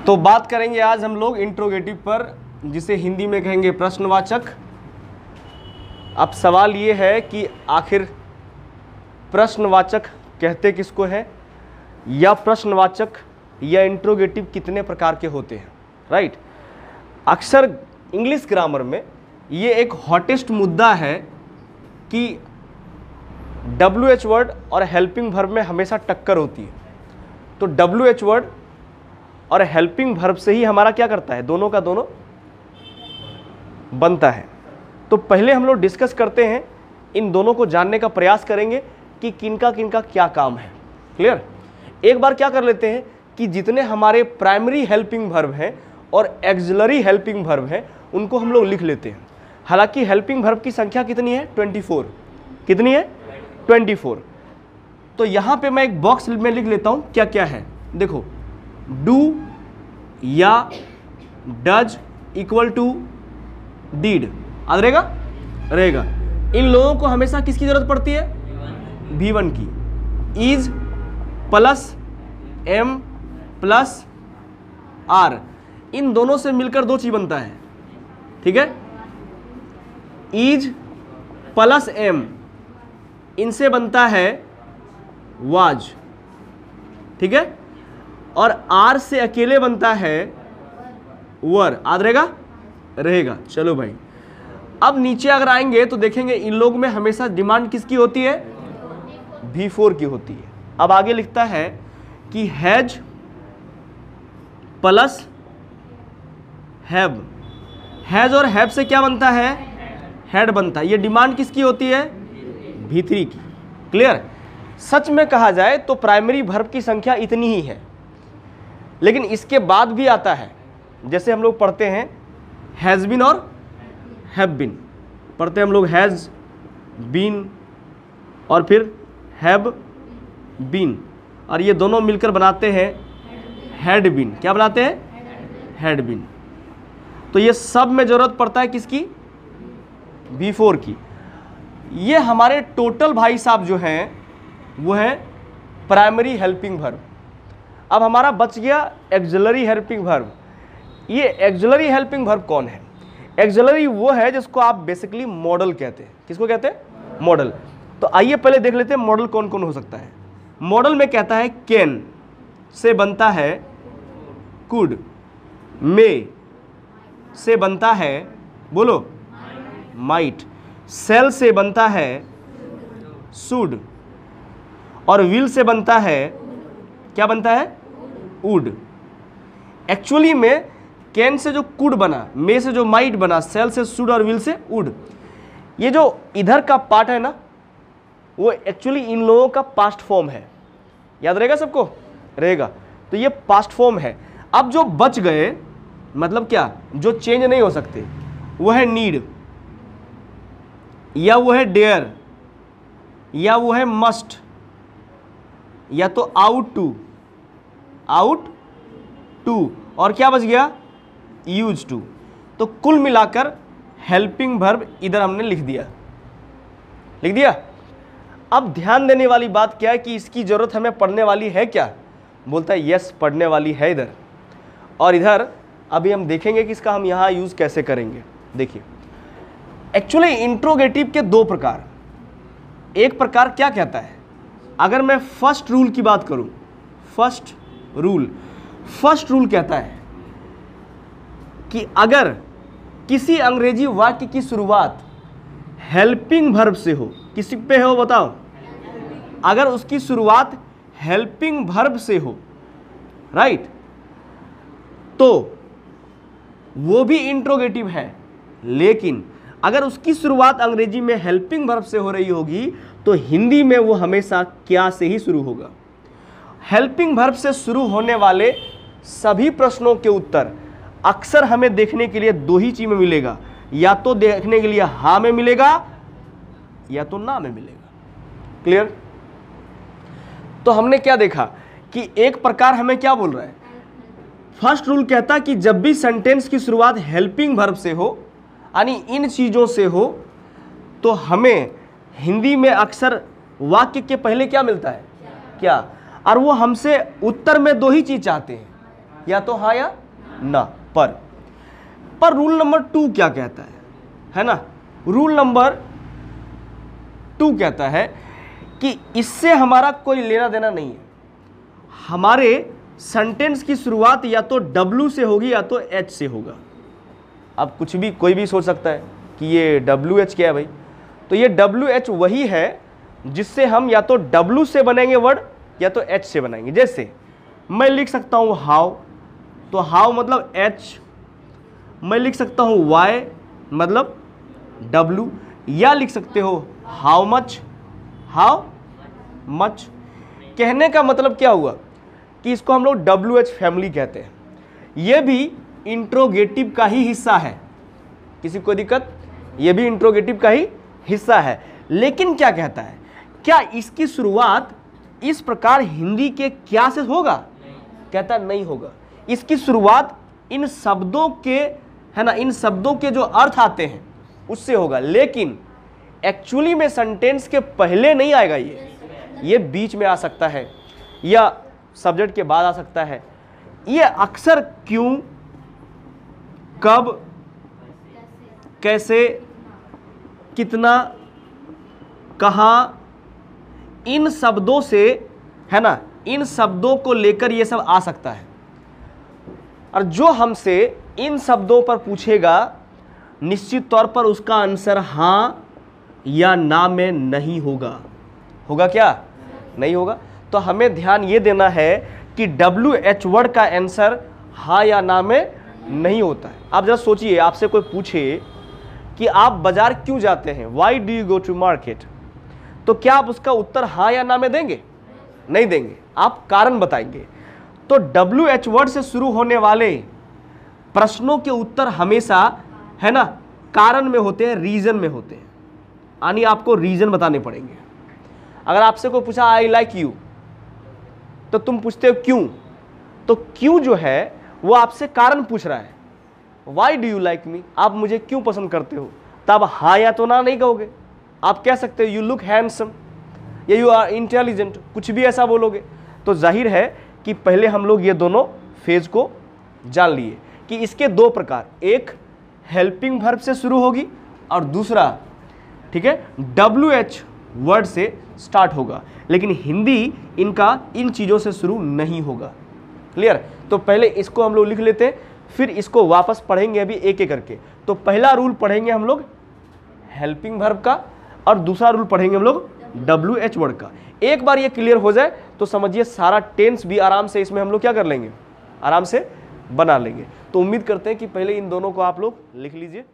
तो बात करेंगे आज हम लोग इंट्रोगेटिव पर, जिसे हिंदी में कहेंगे प्रश्नवाचक। अब सवाल ये है कि आखिर प्रश्नवाचक कहते किसको है, या प्रश्नवाचक या इंट्रोगेटिव कितने प्रकार के होते हैं, राइट। अक्सर इंग्लिश ग्रामर में ये एक हॉटेस्ट मुद्दा है कि WH वर्ड और हेल्पिंग वर्ब में हमेशा टक्कर होती है। तो WH वर्ड और हेल्पिंग वर्ब से ही हमारा क्या करता है, दोनों का दोनों बनता है। तो पहले हम लोग डिस्कस करते हैं, इन दोनों को जानने का प्रयास करेंगे कि किनका किनका क्या काम है। क्लियर। एक बार क्या कर लेते हैं कि जितने हमारे प्राइमरी हेल्पिंग वर्ब हैं और एक्सिलरी हेल्पिंग वर्ब हैं उनको हम लोग लिख लेते हैं। हालांकि हेल्पिंग वर्ब की संख्या कितनी है, 24। कितनी है, 24। तो यहां पे मैं एक बॉक्स में लिख लेता हूं क्या क्या है। देखो, डू या डज इक्वल टू डीड रहेगा। इन लोगों को हमेशा किसकी जरूरत पड़ती है, V1 की। Is plus M plus R, इन दोनों से मिलकर दो चीज बनता है, ठीक है। इज प्लस एम, इनसे बनता है वाज, ठीक है। और आर से अकेले बनता है वर, याद रहेगा। चलो भाई, अब नीचे अगर आएंगे तो देखेंगे इन लोग में हमेशा डिमांड किसकी होती है, V4 की होती है। अब आगे लिखता है कि हैज प्लस हैव, हैज और हैव से क्या बनता है, हैड बनता है। ये डिमांड किसकी होती है, V3 की। क्लियर। सच में कहा जाए तो प्राइमरी वर्ब की संख्या इतनी ही है, लेकिन इसके बाद भी आता है। जैसे हम लोग पढ़ते हैं हैज़ बीन और हैव बीन, पढ़ते हैं हम लोग हैज़ बीन और फिर हैव बीन, और ये दोनों मिलकर बनाते हैं हैड बीन। क्या बनाते हैं, हैड बीन। तो ये सब में जरूरत पड़ता है किसकी, V4 की। ये हमारे टोटल भाई साहब जो हैं वो है प्राइमरी हेल्पिंग वर्ब। अब हमारा बच गया एक्सिलरी हेल्पिंग वर्ब। ये एक्सिलरी हेल्पिंग वर्ब कौन है, एक्सिलरी वो है जिसको आप बेसिकली मॉडल कहते हैं। किसको कहते हैं, मॉडल। तो आइए पहले देख लेते हैं मॉडल कौन कौन हो सकता है। मॉडल में कहता है कैन से बनता है कुड, मे से बनता है, बोलो, माइट, सेल से बनता है शुड, और विल से बनता है, क्या बनता है, वुड। एक्चुअली में कैन से जो कुड बना, मे से जो माइट बना, सेल से शुड और विल से वुड, ये जो इधर का पार्ट है ना, वो एक्चुअली इन लोगों का पास्ट फॉर्म है। याद रहेगा सबको, रहेगा। तो ये पास्ट फॉर्म है। अब जो बच गए, मतलब क्या, जो चेंज नहीं हो सकते, वो है नीड, या वो है डेयर, या वो है मस्ट, या तो आउट टू, और क्या बच गया, यूज टू। तो कुल मिलाकर हेल्पिंग वर्ब इधर हमने लिख दिया। अब ध्यान देने वाली बात क्या है कि इसकी जरूरत हमें पढ़ने वाली है क्या, बोलता है यस पढ़ने वाली है इधर, और इधर अभी हम देखेंगे कि इसका हम यहां यूज कैसे करेंगे। देखिए, एक्चुअली इंट्रोगेटिव के दो प्रकार। एक प्रकार क्या कहता है, अगर मैं फर्स्ट रूल की बात करूं, फर्स्ट रूल कहता है कि अगर किसी अंग्रेजी वाक्य की शुरुआत हेल्पिंग वर्ब से हो, किसी पे हो बताओ, अगर उसकी शुरुआत हेल्पिंग वर्ब से हो, राइट, तो वो भी इंट्रोगेटिव है। लेकिन अगर उसकी शुरुआत अंग्रेजी में हेल्पिंग वर्ब से हो रही होगी तो हिंदी में वो हमेशा क्या से ही शुरू होगा। हेल्पिंग वर्ब से शुरू होने वाले सभी प्रश्नों के उत्तर अक्सर हमें देखने के लिए दो ही चीज में मिलेगा, या तो देखने के लिए हाँ में मिलेगा या तो ना में मिलेगा। क्लियर। तो हमने क्या देखा कि एक प्रकार हमें क्या बोल रहा है, फर्स्ट रूल कहता है कि जब भी सेंटेंस की शुरुआत हेल्पिंग वर्ब से हो, यानी इन चीजों से हो, तो हमें हिंदी में अक्सर वाक्य के पहले क्या मिलता है, क्या, और वो हमसे उत्तर में दो ही चीज चाहते हैं, या तो हाँ या ना। पर रूल नंबर 2 क्या कहता है ना? रूल नंबर 2 कहता है कि इससे हमारा कोई लेना देना नहीं है। हमारे सेंटेंस की शुरुआत या तो W से होगी या तो H से होगा। अब कुछ भी कोई भी सोच सकता है कि ये WH क्या है भाई, तो ये WH वही है जिससे हम या तो W से बनेंगे वर्ड या तो H से बनाएंगे। जैसे मैं लिख सकता हूं हाउ, तो हाउ मतलब H, मैं लिख सकता हूं Y मतलब W, या लिख सकते हो हाउ मच, हाउ मच। कहने का मतलब क्या हुआ कि इसको हम लोग WH फैमिली कहते हैं। यह भी इंट्रोगेटिव का ही हिस्सा है। किसी को दिक्कत? यह भी इंट्रोगेटिव का ही हिस्सा है। लेकिन क्या कहता है, क्या इसकी शुरुआत इस प्रकार हिंदी के क्या से होगा? कहता नहीं होगा। इसकी शुरुआत इन शब्दों के, है ना, इन शब्दों के जो अर्थ आते हैं उससे होगा। लेकिन एक्चुअली में सेंटेंस के पहले नहीं आएगा। ये बीच में आ सकता है या सब्जेक्ट के बाद आ सकता है। ये अक्सर क्यों, कब, कैसे, कितना, कहाँ, इन शब्दों से, है ना, इन शब्दों को लेकर ये सब आ सकता है। और जो हमसे इन शब्दों पर पूछेगा निश्चित तौर पर उसका आंसर हाँ या ना में नहीं होगा। होगा क्या? नहीं होगा। तो हमें ध्यान ये देना है कि WH वर्ड का आंसर हाँ या ना में नहीं होता है। आप जरा सोचिए, आपसे कोई पूछे कि आप बाजार क्यों जाते हैं, why do you go to market, तो क्या आप उसका उत्तर हाँ या ना में देंगे? नहीं देंगे, आप कारण बताएंगे। तो WH वर्ड से शुरू होने वाले प्रश्नों के उत्तर हमेशा, है ना, कारण में होते हैं, रीजन में होते हैं। यानी आपको रीजन बताने पड़ेंगे। अगर आपसे कोई पूछा आई लाइक यू, तो तुम पूछते हो क्यों, तो क्यों जो है वो आपसे कारण पूछ रहा है। Y do you like me, आप मुझे क्यों पसंद करते हो, तब हाँ या तो ना नहीं कहोगे। आप कह सकते हो यू लुक हैंडसम या यू आर इंटेलिजेंट, कुछ भी ऐसा बोलोगे। तो जाहिर है कि पहले हम लोग ये दोनों फेज को जान लिए कि इसके दो प्रकार, एक हेल्पिंग वर्ब से शुरू होगी और दूसरा, ठीक है, WH वर्ड से स्टार्ट होगा। लेकिन हिंदी इनका इन चीज़ों से शुरू नहीं होगा। क्लियर? तो पहले इसको हम लोग लिख लेते हैं, फिर इसको वापस पढ़ेंगे अभी एक एक करके। तो पहला रूल पढ़ेंगे हम लोग हेल्पिंग वर्ब का और दूसरा रूल पढ़ेंगे हम लोग WH वर्ड का। एक बार ये क्लियर हो जाए तो समझिए सारा टेंस भी आराम से इसमें हम लोग क्या कर लेंगे, आराम से बना लेंगे। तो उम्मीद करते हैं कि पहले इन दोनों को आप लोग लिख लीजिए।